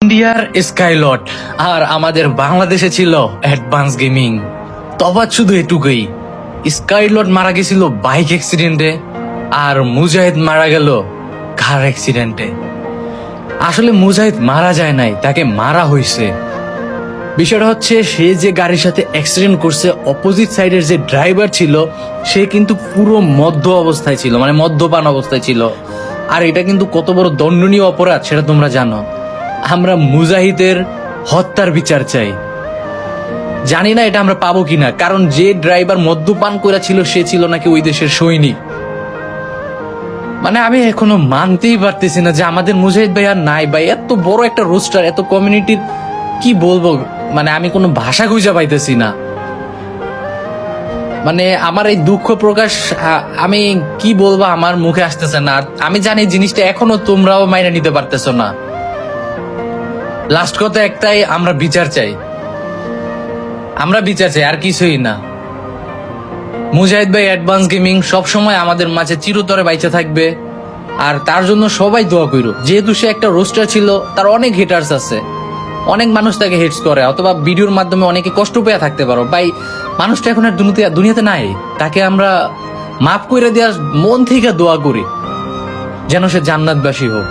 ইন্ডিয়ার স্কাইলট আর আমাদের বাংলাদেশে ছিল অ্যাডভান্স গেমিং। তফাৎ শুধু এটুকুই, স্কাইলট মারা গেছিল বাইক অ্যাক্সিডেন্টে আর মুজাহিদ মারা গেল কার অ্যাক্সিডেন্টে। আসলে মুজাহিদ মারা যায় নাই, তাকে মারা হয়েছে। বিষয়টা হচ্ছে, সে যে গাড়ির সাথে অ্যাক্সিডেন্ট করছে, অপোজিট সাইডের যে ড্রাইভার ছিল সে কিন্তু পুরো মদ্য অবস্থায় ছিল, মানে মদ্যপান অবস্থায় ছিল। আর এটা কিন্তু কত বড় দণ্ডনীয় অপরাধ সেটা তোমরা জানো। আমরা মুজাহিদের হত্যার বিচার চাই। জানি না এটা আমরা পাবো কিনা, কারণ যে ড্রাইভার মদ্যপান করে ছিল সে ছিল নাকি ওই দেশের সৈনিক। মানে আমি এখনো মানতেই পারতেছি না যে আমাদের মুজাহিদ ভাই আর নাই। ভাই এত বড় একটা রোস্টার, এত কমিউনিটির, কি বলবো, মানে আমি কোনো ভাষা খুঁজে পাইতেছি না। মানে আমার এই দুঃখ প্রকাশ আমি কি বলবো, আমার মুখে আসতেছে না। আর আমি জানি জিনিসটা এখনো তোমরাও মাইনে নিতে পারতেছো না। লাস্ট কথা একটাই, আমরা বিচার চাই, আমরা বিচার চাই, আর কিছুই না। মুজাহিদ ভাই অ্যাডভান্স গেমিং সবসময় আমাদের মাঝে চিরতরে বাইচা থাকবে, আর তার জন্য সবাই দোয়া করো। যেহেতু সে একটা রোস্টার ছিল, তার অনেক হেটার্স আছে, অনেক মানুষ তাকে হেটস করে, অথবা ভিডিওর মাধ্যমে অনেকে কষ্ট পেয়ে থাকতে পারো। ভাই মানুষটা এখন আর দুনিয়াতে নাই, তাকে আমরা মাফ করে দেওয়ার মন থেকে দোয়া করি যেন সে জান্নাতবাসী হোক।